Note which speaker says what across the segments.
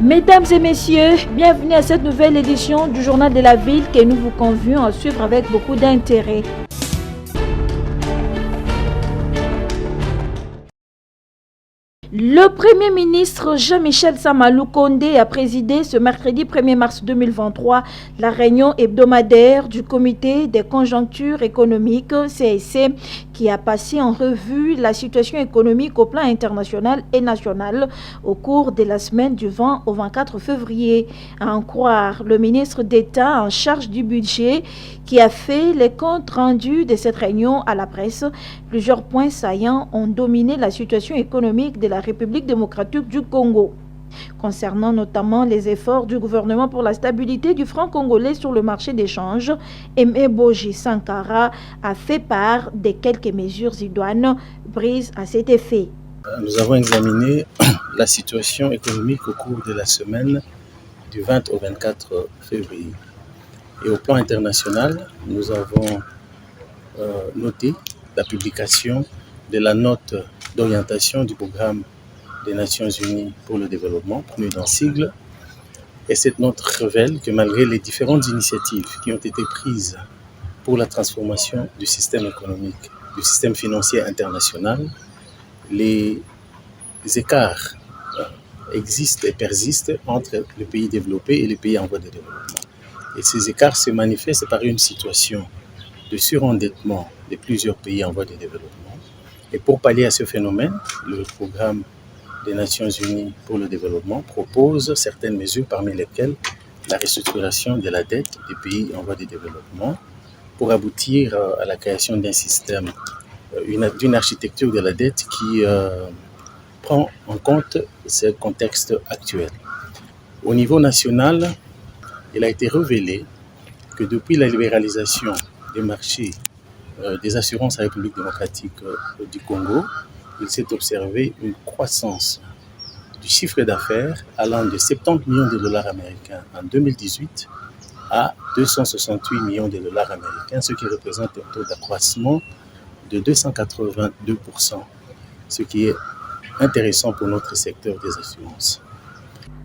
Speaker 1: Mesdames et messieurs, bienvenue à cette nouvelle édition du Journal de la Ville que nous vous convions à suivre avec beaucoup d'intérêt. Le Premier ministre Jean-Michel Samalou Kondé a présidé ce mercredi 1er mars 2023 la réunion hebdomadaire du Comité des conjonctures économiques CSC qui a passé en revue la situation économique au plan international et national au cours de la semaine du 20 au 24 février. À en croire le ministre d'État en charge du budget qui a fait les comptes rendus de cette réunion à la presse, plusieurs points saillants ont dominé la situation économique de la République démocratique du Congo, concernant notamment les efforts du gouvernement pour la stabilité du franc congolais sur le marché d'échange. Aimé Boji Sankara a fait part de quelques mesures idoines prises à cet effet.
Speaker 2: Nous avons examiné la situation économique au cours de la semaine du 20 au 24 février. Et au plan international, nous avons noté la publication de la note d'orientation du programme des Nations Unies pour le développement, PNUD en sigle. Et cette note révèle que malgré les différentes initiatives qui ont été prises pour la transformation du système économique, du système financier international, les écarts existent et persistent entre les pays développés et les pays en voie de développement. Et ces écarts se manifestent par une situation de surendettement de plusieurs pays en voie de développement. Et pour pallier à ce phénomène, le programme des Nations Unies pour le développement propose certaines mesures parmi lesquelles la restructuration de la dette des pays en voie de développement pour aboutir à la création d'un système, d'une architecture de la dette qui prend en compte ce contexte actuel. Au niveau national, il a été révélé que depuis la libéralisation des marchés des assurances à la République démocratique du Congo, il s'est observé une croissance du chiffre d'affaires allant de 70 millions de dollars américains en 2018 à 268 millions de dollars américains, ce qui représente un taux d'accroissement de 282%, ce qui est intéressant pour notre secteur des assurances.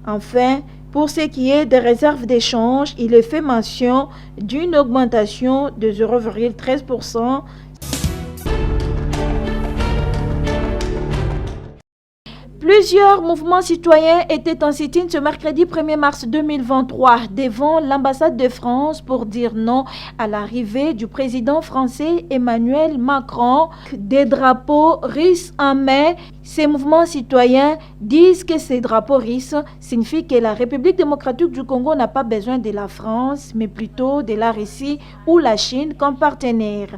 Speaker 1: Enfin, pour ce qui est des réserves d'échange, il est fait mention d'une augmentation de 0,13%. Plusieurs mouvements citoyens étaient en sit-in ce mercredi 1er mars 2023 devant l'ambassade de France pour dire non à l'arrivée du président français Emmanuel Macron. Des drapeaux russes en main, ces mouvements citoyens disent que ces drapeaux russes signifient que la République démocratique du Congo n'a pas besoin de la France, mais plutôt de la Russie ou la Chine comme partenaire.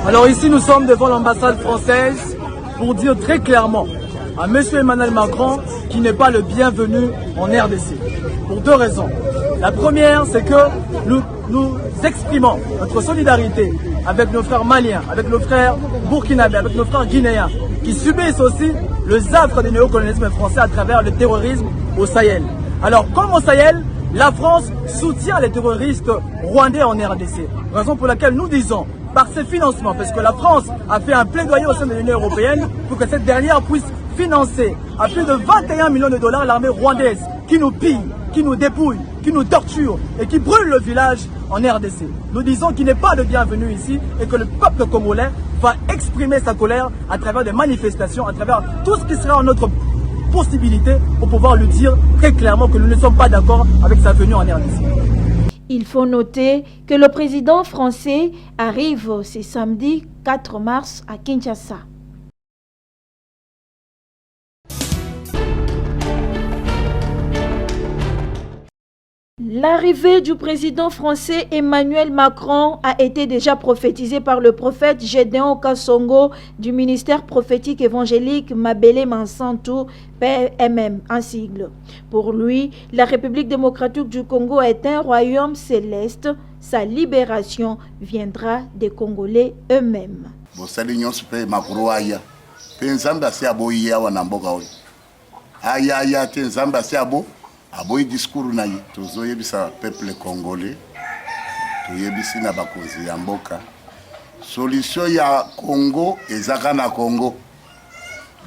Speaker 3: Alors ici, nous sommes devant l'ambassade française pour dire très clairement à M. Emmanuel Macron qui n'est pas le bienvenu en RDC. Pour deux raisons. La première, c'est que nous exprimons notre solidarité avec nos frères maliens, avec nos frères burkinabés, avec nos frères guinéens, qui subissent aussi le zafre du néocolonialisme français à travers le terrorisme au Sahel. Alors, comme au Sahel, la France soutient les terroristes rwandais en RDC. Raison pour laquelle nous disons, par ces financements, parce que la France a fait un plaidoyer au sein de l'Union européenne pour que cette dernière puisse financer à plus de 21 millions de dollars l'armée rwandaise qui nous pille, qui nous dépouille, qui nous torture et qui brûle le village en RDC. Nous disons qu'il n'est pas de bienvenu ici et que le peuple congolais va exprimer sa colère à travers des manifestations, à travers tout ce qui sera en notre possibilité pour pouvoir lui dire très clairement que nous ne sommes pas d'accord avec sa venue en RDC.
Speaker 1: Il faut noter que le président français arrive ce samedi 4 mars à Kinshasa. L'arrivée du président français Emmanuel Macron a été déjà prophétisée par le prophète Gédéon Kassongo du ministère prophétique évangélique Mabele Mansantou, PMM en sigle. Pour lui, la République démocratique du Congo est un royaume céleste. Sa libération viendra des Congolais eux-mêmes.
Speaker 4: Aboyi discours na ye tozoyebisa peuple congolais toyebisi na bakonzi ya mboka solution ya Congo ezaka na Congo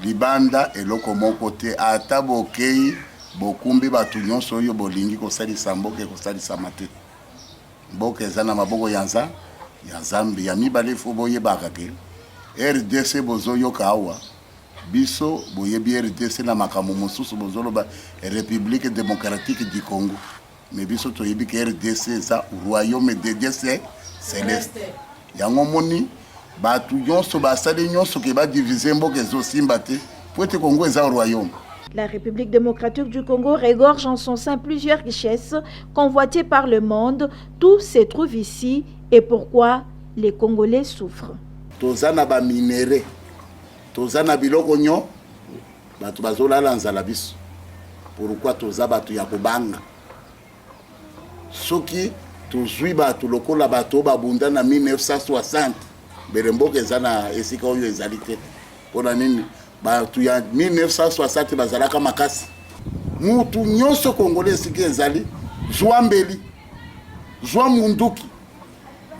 Speaker 4: libanda eloko moko te ata bokei bokumbi batu nyonso oyo bolingi kosalisa mboka ekosalisa mate mboka eza na maboko ya Nzambe ya mibale fo boyebaka ke RDC bozoyoka awa biso boyebi RDC na makambo mosusu bozoloba République démocratique du Congo mais biso toyebi ke RDC eza royaume de Dieu céleste yango moni batu nyonso basali nyonso ke ba diviser mboka ezosimba te po ete Congo eza royaume.
Speaker 1: La République démocratique du Congo regorge en son sein plusieurs richesses convoitées par le monde. Tout se trouve ici et pourquoi les Congolais souffrent.
Speaker 4: Tozana ba minéraux, tozana biloko nyo, batu bazolala nzala biso. Pourquoi toza batu ya kobanga? Soki tozwi batu lokola batu babunda na 1960, beremboke zana esika oyo ezali te. Pona nini? Batu ya 1960 bazalaka makasi. Mutu nyonso Congolais siki ezali, zwa mbeli, zwa munduki,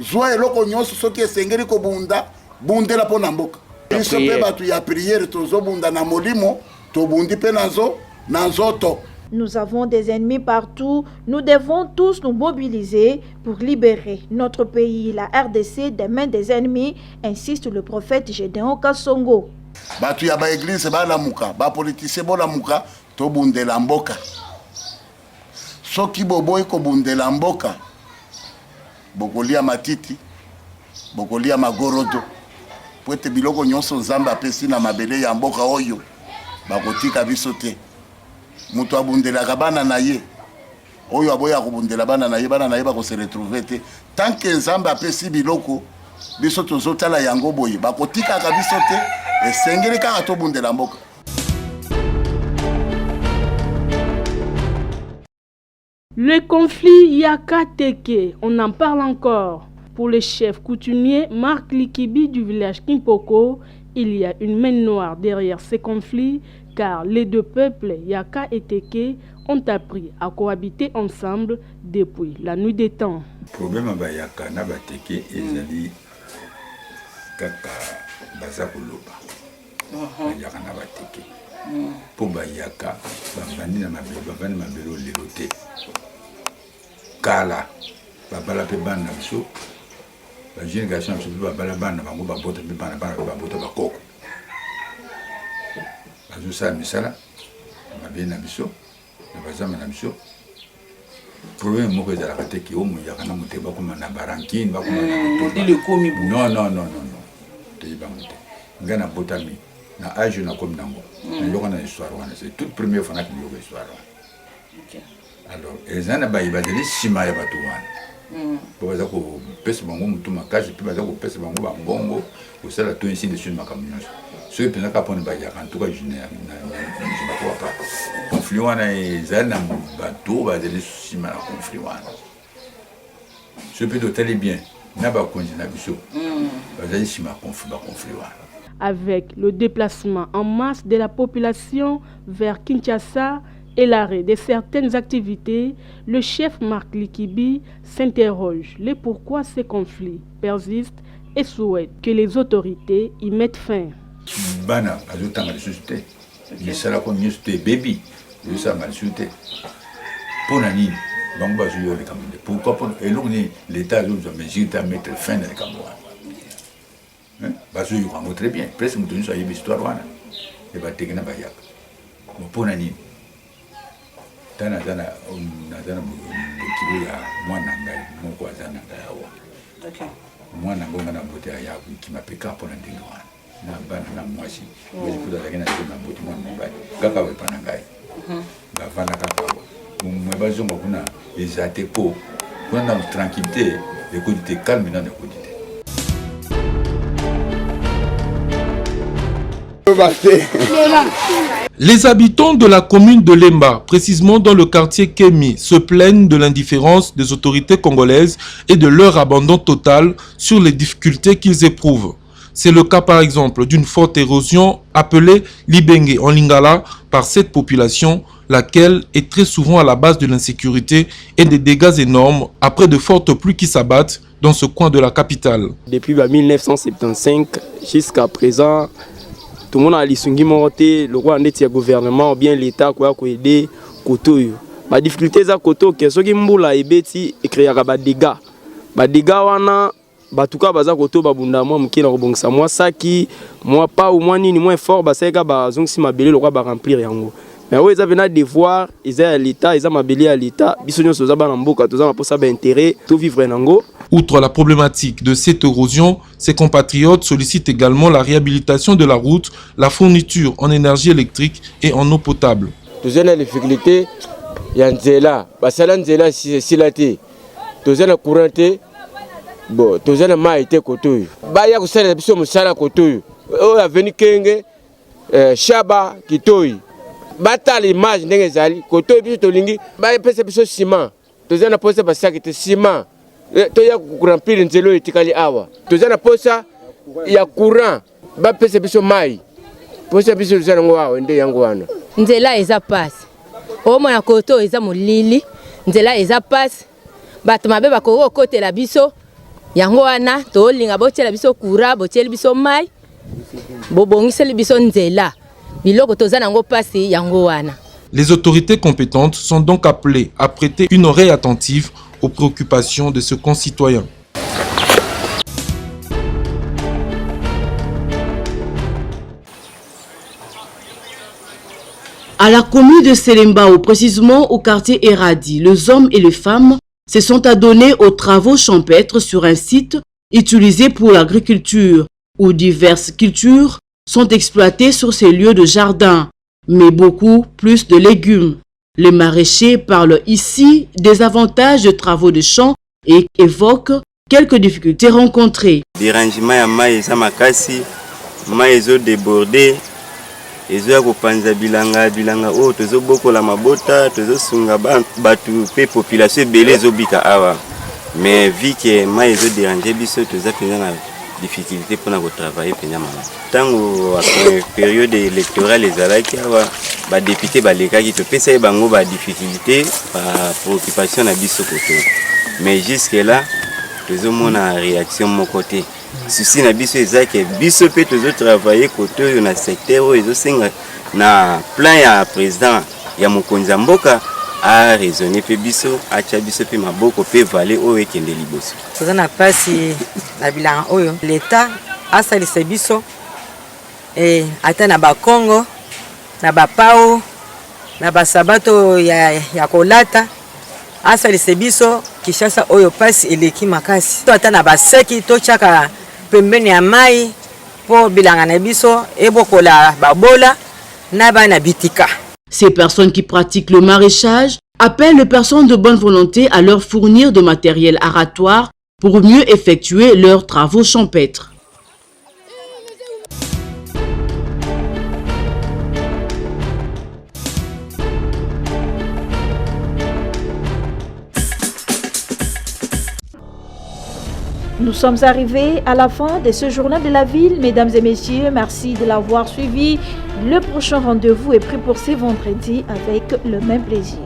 Speaker 4: zwa eloko nyonso soki esengeli ko bundela pona mboka. Biso pe batu ya prière tozo bunda na molimo, to bundi pe na nzoto.
Speaker 1: Nous avons des ennemis partout. Nous devons tous nous mobiliser pour libérer notre pays, la RDC, des mains des ennemis, insiste le prophète Gédéon Kassongo.
Speaker 4: Batu ya ba église ba lamuka, ba politicien bo lamuka, to bundela mboka. Soki boboy ko bundela mboka, bokolia matiti, bokolia magorodo. Poete biloko nyonso Nzambe apesi na mabele ya mboka oyo, bakotika biso te. Mutu abundelaka bana na ye, oyo aboya kobundela bana na ye bako se retrouver te. Tant que Nzambe apesi biloko, biso tozotala yango boye, bakotika ka biso te.
Speaker 5: Le conflit Yaka-Teke, on en parle encore. Pour le chef coutumier Marc Likibi du village Kimpoko, il y a une main noire derrière ces conflits car les deux peuples, Yaka et Teke, ont appris à cohabiter ensemble depuis la nuit des temps.
Speaker 6: Le problème avec Yaka et Teke est kaka baza koloba. Yaka na bateke po bayaka bavandi na mabelo lelo te kala babala pe bana biso ba jeune garçon biso babala bana bango babota pe bana babota bakoko bazosala misala mabe na biso na bazama na biso problème moko ezalaka te ki omo yaka na mote bakoma na barankine bakoma na non toyeba mote nga na botami na âge na comme nango na yoko na histoire wana c'est toute première fois na yoko histoire wana alors ezana ba ibadeli sima ya batu wana bo baza ko pesa bango mutu makasi pe baza ko pesa bango bambongo ko sala to ici dessus makamyo so pe na kapone ba ya en tout cas je ne vois pas conflit wana ezana batu badeli sima na conflit wana so pe to tali bien na ba konji na biso bazali sima conflit wana.
Speaker 5: Avec le déplacement en masse de la population vers Kinshasa et l'arrêt de certaines activités, le chef Marc Likibi s'interroge les pourquoi ces conflits persistent et souhaite que les autorités y mettent fin.
Speaker 6: Bana, azotanga de société, mais ça la comme société baby, ça mal société. Pour nani, bango bazuyo le Cameroun. Pourquoi pour et l'État nous a mesure à mettre fin dans le Cameroun. Parce que vous très bien, presque nous avons une histoire et va tegna bayak. Pour nani, tana kibo ya mwana ngai moko azana ngayawa. Okay. Mwana ngonga na bote ya qui m'a peka pour ndingo wana. Na bana na mwasi. Wewe kuda lakini na bote mwana ngai. Kaka we pana ngai. Bavana kaka. Mweba zongo kuna ezate po. Kuna na tranquillité, écoutez calme dans l'écoute.
Speaker 7: Les habitants de la commune de Lemba, précisément dans le quartier Kémi, se plaignent de l'indifférence des autorités congolaises et de leur abandon total sur les difficultés qu'ils éprouvent. C'est le cas par exemple d'une forte érosion appelée Libenge en Lingala par cette population, laquelle est très souvent à la base de l'insécurité et des dégâts énormes après de fortes pluies qui s'abattent dans ce coin de la capitale.
Speaker 8: Depuis 1975 jusqu'à présent, tout le monde a lisungi monté, le roi du gouvernement ou bien l'État qui a aidé kotoyo. Ba difficulté za koto ke soki mbula ebeti ekreaka ba dégâts. Ba dégâts wana batuka baza koto babunda mwa mukina kobongisa mwa saki, mwa pa ou mwa nini mwa fort baseka bazongisi mabele lokwa ba remplir yango. Mais oui, ils avaient un devoir, ils avaient l'État, ils avaient mabeli à l'État, bisogno soza ba mboka, toza pour ça intérêt, tout vivre nango.
Speaker 7: Outre la problématique de cette érosion, ses compatriotes sollicitent également la réhabilitation de la route, la fourniture en énergie électrique et en eau potable.
Speaker 9: Toza na difficulté ya nzela, basala nzela silate. Toza na courant te, bon, toza na mai te kotoyo. Ba ya kusala biso musala kotoyo. O aveni kenge shaba kitoyi. Bata l'image ndenge zali kotoyo biso tolingi ba pesa biso ciment. Toza na posa basaki te ciment. Toya remplir nzelo etikali awa. Toza na posa ya courant ba pesa biso mai. Posa biso toza ngo awa nde yango wana.
Speaker 10: Nzela eza passe. Omo na koto eza molili. Nzela eza passe. Bato mabe bakoko kotela biso. Yango wana tolinga botela biso courant, botela biso mai. Bobongiseli biso nzela. Biloko toza nango passe yango wana.
Speaker 7: Les autorités compétentes sont donc appelées à prêter une oreille attentive aux préoccupations de ce concitoyen.
Speaker 11: À la commune de Selembao, précisément au quartier Eradi, les hommes et les femmes se sont adonnés aux travaux champêtres sur un site utilisé pour l'agriculture, où diverses cultures sont exploitées sur ces lieux de jardin, mais beaucoup plus de légumes. Les maraîchers parlent ici des avantages de travaux de champs et évoquent quelques difficultés rencontrées.
Speaker 12: Dérangement ya mai eza makasi, mai ezo débordé, ezo ya kopanza bilanga o tozo bokola mabota, tozo sunga batu pe population ebele ezobika awa. Mais vu que mai ezo déranger biso toza penza na difficulté pour nous travailler penza mama. Tango période électorale ezalaki awa ba député ba lekaki to pesa bango ba difficulté ba préoccupation na biso koto. Mais jusque là tozo mona réaction mon côté. Souci na biso ezaki biso pe tozo travailler koto na secteur ezo senga na plan ya président ya mokonzi mboka a raisonner pe biso acha biso pe maboko pe vale o ekende liboso.
Speaker 13: Toza na pasi na bilanga oyo l'état asalisa biso ata na bakongo na bapao na basabato ya kolata asalisa biso kishasa oyo pasi eleki makasi to ata na baseki to chaka pembeni ya mai po bilanga na biso ebokola babola na bana bitika.
Speaker 11: Ces personnes qui pratiquent le maraîchage appellent les personnes de bonne volonté à leur fournir de matériel aratoire pour mieux effectuer leurs travaux champêtres.
Speaker 1: Nous sommes arrivés à la fin de ce journal de la ville. Mesdames et messieurs, merci de l'avoir suivi. Le prochain rendez-vous est pris pour ce vendredi avec le même plaisir.